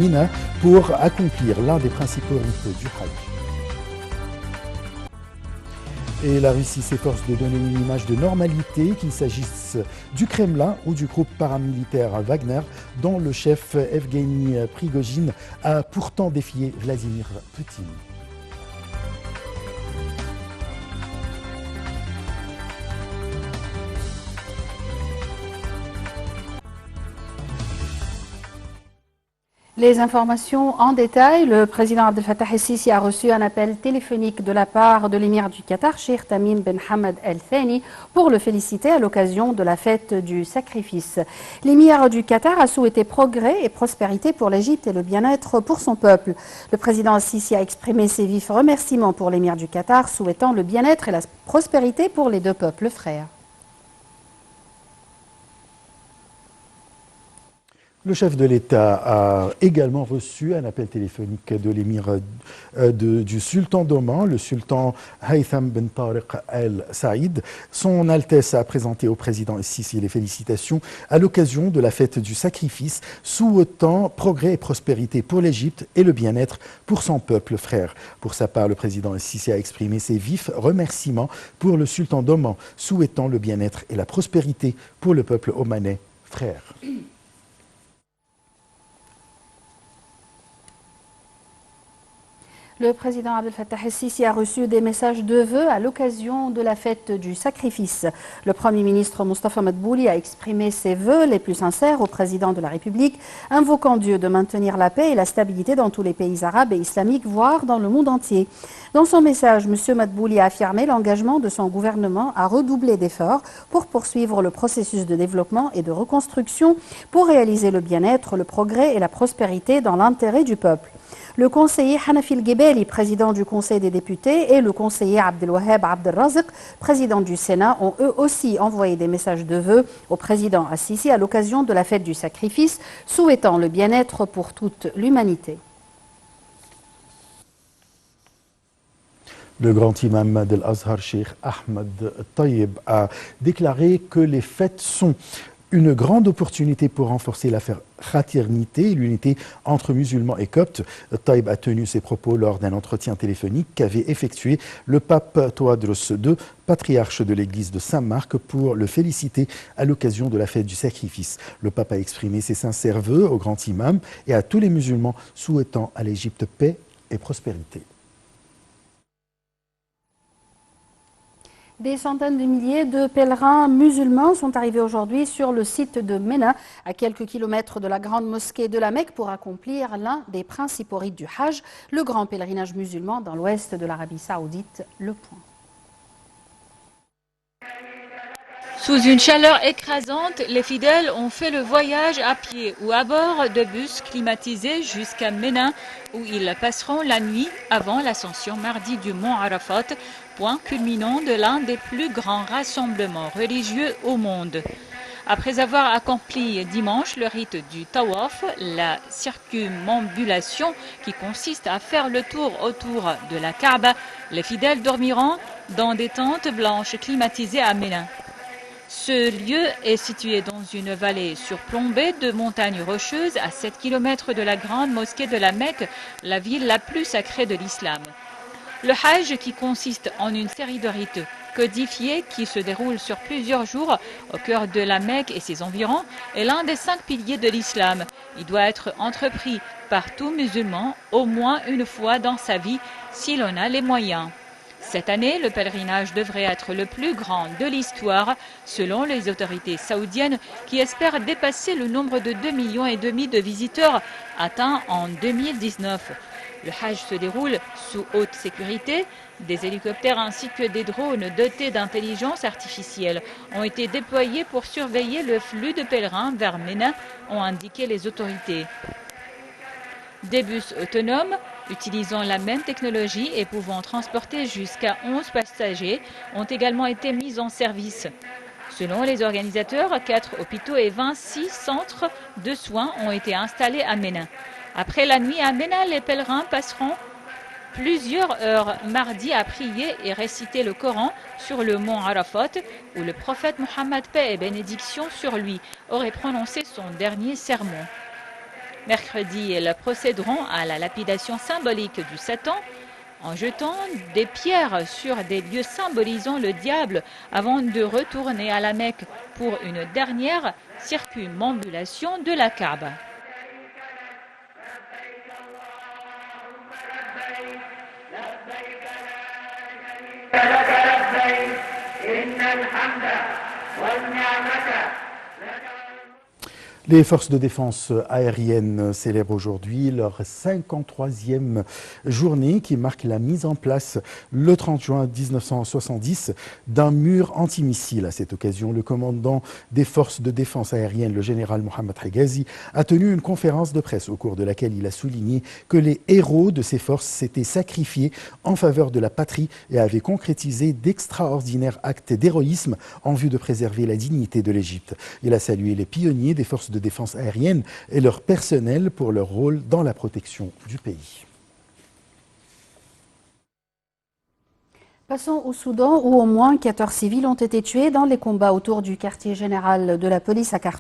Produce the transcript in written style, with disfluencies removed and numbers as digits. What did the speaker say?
Mina pour accomplir l'un des principaux rites du Hajj. Et la Russie s'efforce de donner une image de normalité, qu'il s'agisse du Kremlin ou du groupe paramilitaire Wagner, dont le chef Evgeny Prigojine a pourtant défié Vladimir Poutine. Les informations en détail. Le président Abdel Fattah el-Sisi a reçu un appel téléphonique de la part de l'émir du Qatar, Sheikh Tamim Ben Hamad Al Thani, pour le féliciter à l'occasion de la fête du sacrifice. L'émir du Qatar a souhaité progrès et prospérité pour l'Égypte et le bien-être pour son peuple. Le président el-Sisi a exprimé ses vifs remerciements pour l'émir du Qatar, souhaitant le bien-être et la prospérité pour les deux peuples frères. Le chef de l'État a également reçu un appel téléphonique de l'émir du sultan d'Oman, le sultan Haytham Ben Tariq Al Saïd. Son Altesse a présenté au président el-Sisi les félicitations à l'occasion de la fête du sacrifice, souhaitant progrès et prospérité pour l'Égypte et le bien-être pour son peuple frère. Pour sa part, le président el-Sisi a exprimé ses vifs remerciements pour le sultan d'Oman, souhaitant le bien-être et la prospérité pour le peuple omanais frère. Le président Abdel Fattah el-Sisi a reçu des messages de vœux à l'occasion de la fête du sacrifice. Le Premier ministre Mustafa Madbouli a exprimé ses vœux les plus sincères au président de la République, invoquant Dieu de maintenir la paix et la stabilité dans tous les pays arabes et islamiques, voire dans le monde entier. Dans son message, M. Madbouli a affirmé l'engagement de son gouvernement à redoubler d'efforts pour poursuivre le processus de développement et de reconstruction pour réaliser le bien-être, le progrès et la prospérité dans l'intérêt du peuple. Le conseiller Hanafi El-Gebeli, président du Conseil des députés, et le conseiller Abdelwahab Abdelrazek, président du Sénat, ont eux aussi envoyé des messages de vœux au président el-Sisi à l'occasion de la fête du sacrifice, souhaitant le bien-être pour toute l'humanité. Le grand imam de l'Azhar, Cheikh Ahmed Tayyib, a déclaré que les fêtes sont une grande opportunité pour renforcer la fraternité et l'unité entre musulmans et coptes. Taïb a tenu ses propos lors d'un entretien téléphonique qu'avait effectué le pape Théodros II, patriarche de l'église de Saint-Marc, pour le féliciter à l'occasion de la fête du sacrifice. Le pape a exprimé ses sincères vœux au grand imam et à tous les musulmans, souhaitant à l'Égypte paix et prospérité. Des centaines de milliers de pèlerins musulmans sont arrivés aujourd'hui sur le site de Ména, à quelques kilomètres de la grande mosquée de la Mecque, pour accomplir l'un des principaux rites du Hajj, le grand pèlerinage musulman dans l'ouest de l'Arabie Saoudite. Le point. Sous une chaleur écrasante, les fidèles ont fait le voyage à pied ou à bord de bus climatisés jusqu'à Ména, où ils passeront la nuit avant l'ascension mardi du mont Arafat, point culminant de l'un des plus grands rassemblements religieux au monde. Après avoir accompli dimanche le rite du Tawaf, la circumambulation qui consiste à faire le tour autour de la Kaaba, les fidèles dormiront dans des tentes blanches climatisées à Ména. Ce lieu est situé dans une vallée surplombée de montagnes rocheuses à 7 km de la grande mosquée de la Mecque, la ville la plus sacrée de l'islam. Le Hajj, qui consiste en une série de rites codifiés qui se déroulent sur plusieurs jours au cœur de la Mecque et ses environs, est l'un des 5 piliers de l'islam. Il doit être entrepris par tout musulman au moins une fois dans sa vie si l'on a les moyens. Cette année, le pèlerinage devrait être le plus grand de l'histoire, selon les autorités saoudiennes, qui espèrent dépasser le nombre de 2,5 millions de visiteurs atteints en 2019. Le Hajj se déroule sous haute sécurité. Des hélicoptères ainsi que des drones dotés d'intelligence artificielle ont été déployés pour surveiller le flux de pèlerins vers Ména, ont indiqué les autorités. Des bus autonomes, utilisant la même technologie et pouvant transporter jusqu'à 11 passagers, ont également été mis en service. Selon les organisateurs, 4 hôpitaux et 26 centres de soins ont été installés à Ména. Après la nuit à Ména, les pèlerins passeront plusieurs heures mardi à prier et réciter le Coran sur le mont Arafat, où le prophète Mohammed, paix et bénédiction sur lui, aurait prononcé son dernier sermon. Mercredi, elles procéderont à la lapidation symbolique du Satan en jetant des pierres sur des lieux symbolisant le diable avant de retourner à la Mecque pour une dernière circumambulation de la Kaaba. Les forces de défense aérienne célèbrent aujourd'hui leur 53e journée qui marque la mise en place le 30 juin 1970 d'un mur antimissile. À cette occasion, le commandant des forces de défense aérienne, le général Mohamed Higazi, a tenu une conférence de presse au cours de laquelle il a souligné que les héros de ces forces s'étaient sacrifiés en faveur de la patrie et avaient concrétisé d'extraordinaires actes d'héroïsme en vue de préserver la dignité de l'Égypte. Il a salué les pionniers des forces de défense aérienne et leur personnel pour leur rôle dans la protection du pays. Passons au Soudan où au moins 14 civils ont été tués dans les combats autour du quartier général de la police à Khartoum.